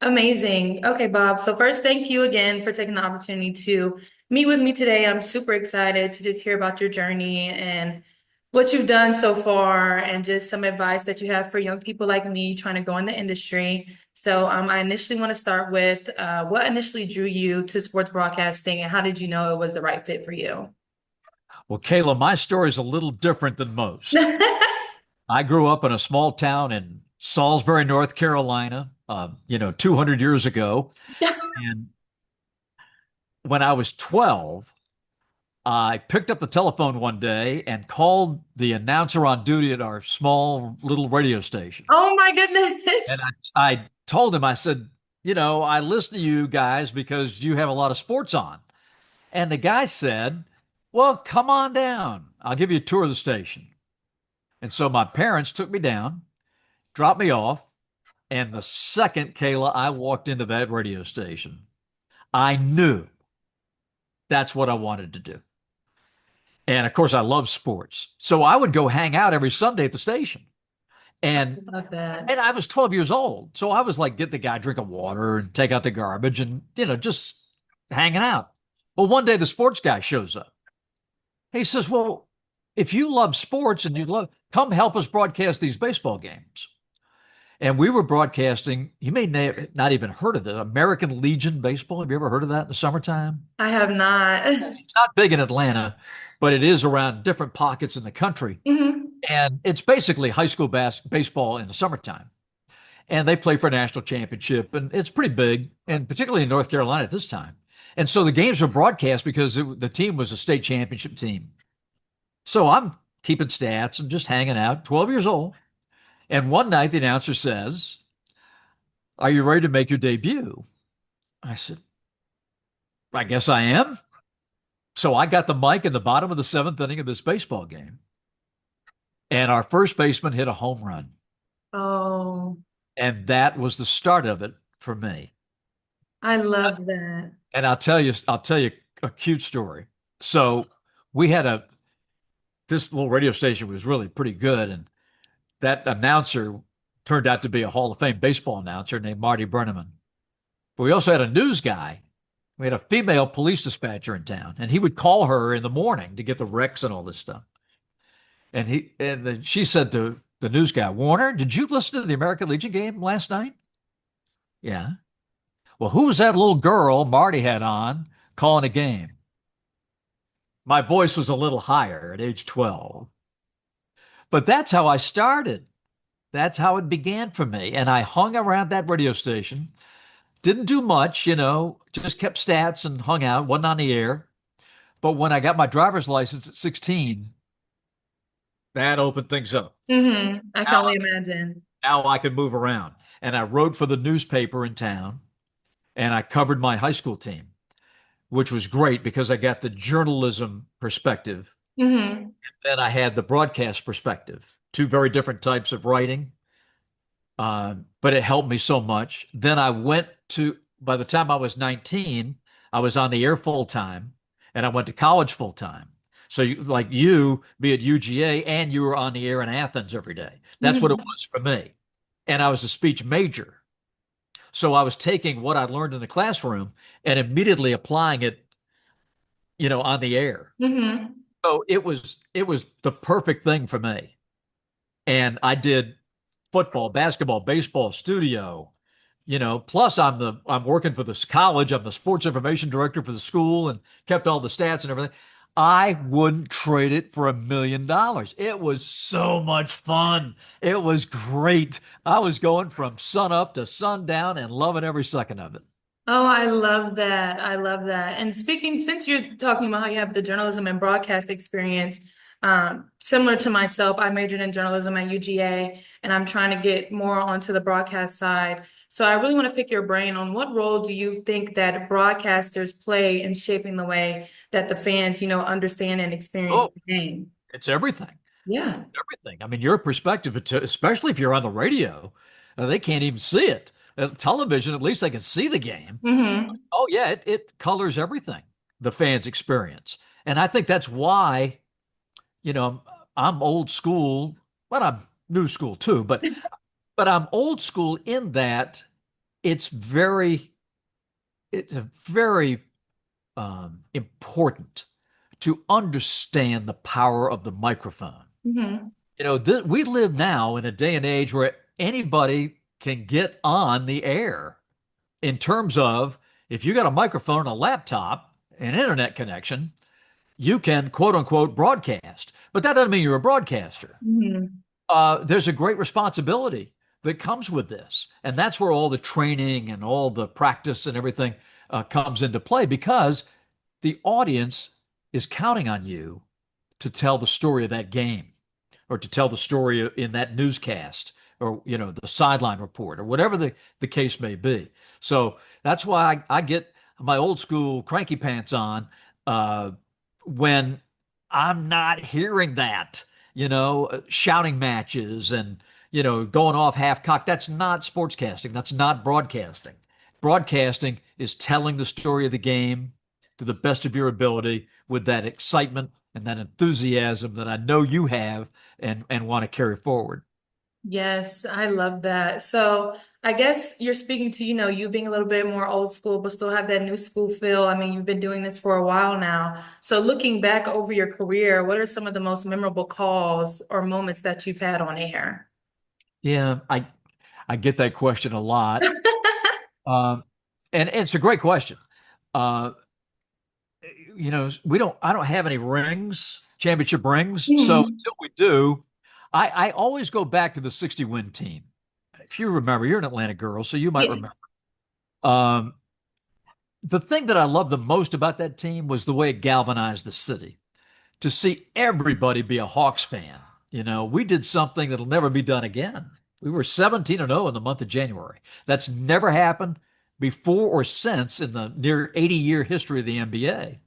Amazing. Okay, Bob. So first, thank you again for taking the opportunity to meet with me today. I'm super excited to just hear about your journey and what you've done so far and just some advice that you have for young people like me trying to go in the industry. So I initially want to start with what initially drew you to sports broadcasting and how did you know it was the right fit for you? Well, Kayla, my story is a little different than most. I grew up in a small town in Salisbury, North Carolina, 200 years ago. And when I was 12, I picked up the telephone one day and called the announcer on duty at our small little radio station. Oh my And goodness. I told him, I said, I listen to you guys because you have a lot of sports on. And the guy said, well, come on down. I'll give you a tour of the station. And so my parents took me down, dropped me off. And the second, Kayla, I walked into that radio station, I knew that's what I wanted to do. And of course, I love sports. So I would go hang out every Sunday at the station. And Love that. and I was 12 years old. So I was like, get the guy a drink of water and take out the garbage and, just hanging out. Well, one day the sports guy shows up. He says, well, if you love sports and come help us broadcast these baseball games. And we were broadcasting, you may not even heard of the American Legion Baseball. Have you ever heard of that in the summertime? I have not. It's not big in Atlanta, but it is around different pockets in the country. Mhm. And it's basically high school baseball in the summertime. And they play for a national championship, and it's pretty big, and particularly in North Carolina at this time. And so the games were broadcast because the team was a state championship team. So I'm keeping stats and just hanging out, 12 years old. And one night the announcer says, are you ready to make your debut? I said, I guess I am. So I got the mic in the bottom of the seventh inning of this baseball game. And our first baseman hit a home run. Oh, And that was the start of it for me. I love that. And I'll tell you a cute story. So we had this little radio station was really pretty good. And that announcer turned out to be a Hall of Fame baseball announcer named Marty Brenneman. But we also had a news guy. We had a female police dispatcher in town, and he would call her in the morning to get the wrecks and all this stuff. She said to the news guy, Warner, did you listen to the American Legion game last night? Yeah. Well, who was that little girl Marty had on calling a game? My voice was a little higher at age 12. But that's how I started. That's how it began for me. And I hung around that radio station. Didn't do much, just kept stats and hung out, wasn't on the air. But when I got my driver's license at 16, that opened things up. I can Now, only imagine. now I could move around. And I wrote for the newspaper in town and I covered my high school team, which was great because I got the journalism perspective. hmm Then I had the broadcast perspective, two very different types of writing. But it helped me so much. Then by the time I was 19, I was on the air full time and I went to college full time. So like you, be at UGA and you were on the air in Athens every day. That's what it hmm was for me. And I was a speech major. So I was taking what I learned in the classroom and immediately applying it, on the air. hmm So it was the perfect thing for me. And I did football, basketball, baseball, studio, plus I'm working for this college. I'm the sports information director for the school and kept all the stats and everything. I wouldn't trade it for $1 million. It was so much fun. It was great. I was going from sun up to sundown and loving every second of it. Oh, I love that. I love that. And speaking, since you're talking about how you have the journalism and broadcast experience, similar to myself, I majored in journalism at UGA, and I'm trying to get more onto the broadcast side. So I really want to pick your brain on what role do you think that broadcasters play in shaping the way that the fans, understand and experience Oh, the game? it's everything. Yeah. Everything. I mean, your perspective, especially if you're on the radio, they can't even see it. Television, at least they can see the game. hmm Oh, yeah, it colors everything, the fans' experience. And I think that's why, you know, I'm old school, but I'm new school too, but I'm old school in that it's very, it's a very important to understand the power of the microphone. Hmm. We live now in a day and age where anybody can get on the air in terms of if you got a microphone, a laptop, an internet connection, you can quote unquote broadcast. But that doesn't mean you're a broadcaster. Hmm. There's a great responsibility that comes with this. And that's where all the training and all the practice and everything comes into play because the audience is counting on you to tell the story of that game or to tell the story in that newscast or the sideline report or whatever the case may be. So that's why I get my old school cranky pants on uh, when I'm not hearing that, shouting matches and going off half cocked. That's not sportscasting. That's not broadcasting. Broadcasting is telling the story of the game to the best of your ability with that excitement and that enthusiasm that I know you have and want to carry forward. Yes, I love that. So I guess you're speaking to, you being a little bit more old school, but still have that new school feel. I mean, you've been doing this for a while now. So looking back over your career, what are some of the most memorable calls or moments that you've had on air? Yeah, I get that question a lot. Um, and it's a great question. Uh, I don't have any rings, championship rings. So Mhm. until we do, I always go back to the 60 win team. If you remember, you're an Atlanta girl, so you might Yeah. remember. Um, the thing that I loved the most about that team was the way it galvanized the city to see everybody be a Hawks fan. We did something that'll never be done again. We were 17 and 0 in the month of January. That's never happened before or since in the near 80-year history of the NBA.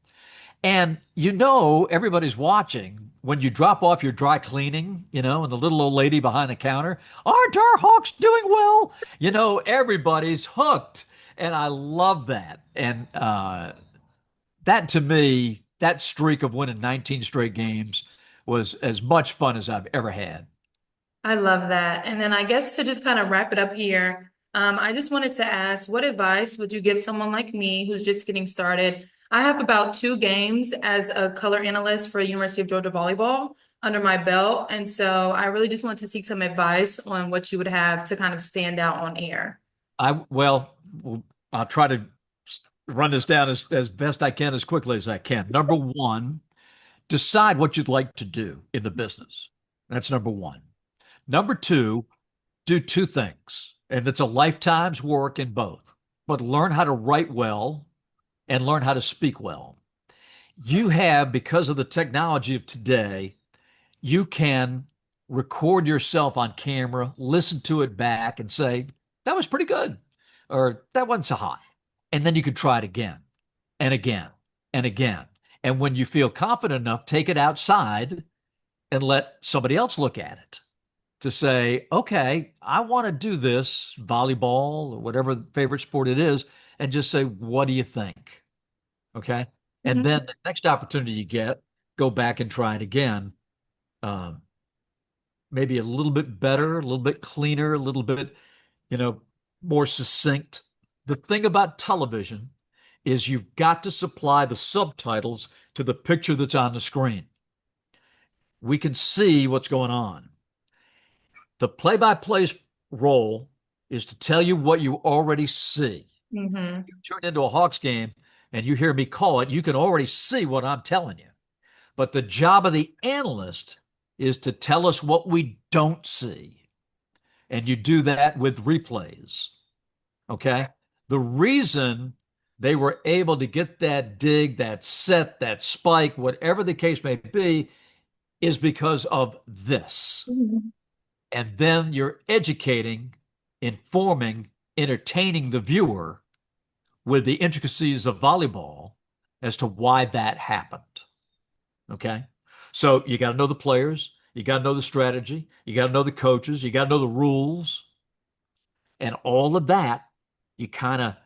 And everybody's watching when you drop off your dry cleaning, and the little old lady behind the counter, aren't our Hawks doing well? Everybody's hooked. And I love that. And that to me, that streak of winning 19 straight games was as much fun as I've ever had. I love that. And then I guess to just kind of wrap it up here, I just wanted to ask, what advice would you give someone like me who's just getting started? I have about 2 games as a color analyst for University of Georgia volleyball under my belt. And so I really just want to seek some advice on what you would have to kind of stand out on air. Well, I'll try to run this down as best I can, as quickly as I can. Number one, decide what you'd like to do in the business. That's number one. Number two, do two things, and it's a lifetime's work in both, but learn how to write well and learn how to speak well. You have, because of the technology of today, you can record yourself on camera, listen to it back, and say, that was pretty good, or that wasn't so hot. And then you could try it again and again and again. And when you feel confident enough, take it outside and let somebody else look at it to say, okay, I want to do this volleyball or whatever favorite sport it is, and just say, what do you think? Okay. And Mhm. then the next opportunity you get, go back and try it again. Um, Maybe a little bit better, a little bit cleaner, a little bit, you know, more succinct. The thing about television is you've got to supply the subtitles to the picture that's on the screen. We can see what's going on. The play-by-play role is to tell you what you already see. Mhm. You turn into a Hawks game and you hear me call it, you can already see what I'm telling you. But the job of the analyst is to tell us what we don't see. And you do that with replays. Okay. The reason they were able to get that dig, that set, that spike, whatever the case may be, is because of this. Mhm. And then you're educating, informing, entertaining the viewer with the intricacies of volleyball as to why that happened. Okay. So you got to know the players, you got to know the strategy, you got to know the coaches, you got to know the rules, and all of that, you kind of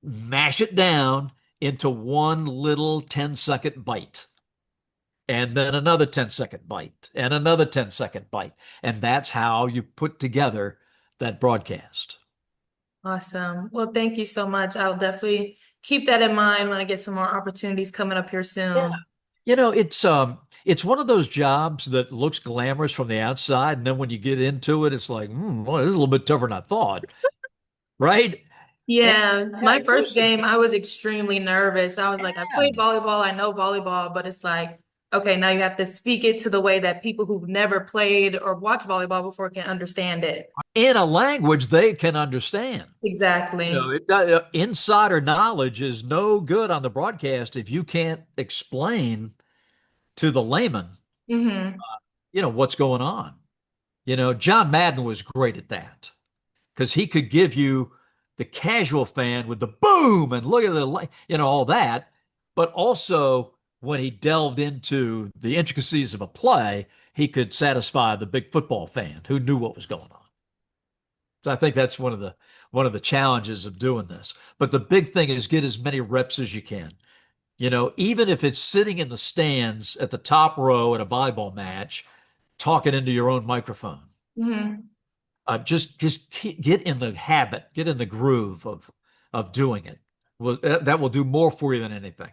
mash it down into one little 10-second bite. And then another 10-second bite, and another 10-second bite. And that's how you put together that broadcast. Awesome. Well, thank you so much. I'll definitely keep that in mind when I get some more opportunities coming up here Yeah. soon. It's one of those jobs that looks glamorous from the outside, and then when you get into it, it's like, well, this is a little bit tougher than I thought, right? And Yeah, yeah, my first listen, game, I was extremely nervous. I was like, I yeah. played volleyball, I know volleyball, but it's like, okay, now you have to speak it to the way that people who've never played or watched volleyball before can understand it. In a language they can understand. Exactly. Insider knowledge is no good on the broadcast if you can't explain to the layman, Hmm. what's going on. John Madden was great at that because he could give you the casual fan with the boom and look at all that. But also, when he delved into the intricacies of a play, he could satisfy the big football fan who knew what was going on. So I think that's one of the challenges of doing this. But the big thing is get as many reps as you can. Even if it's sitting in the stands at the top row at a volleyball match, talking into your own microphone. Hmm. Just get in the habit, get in the groove of doing it. Well, that will do more for you than anything.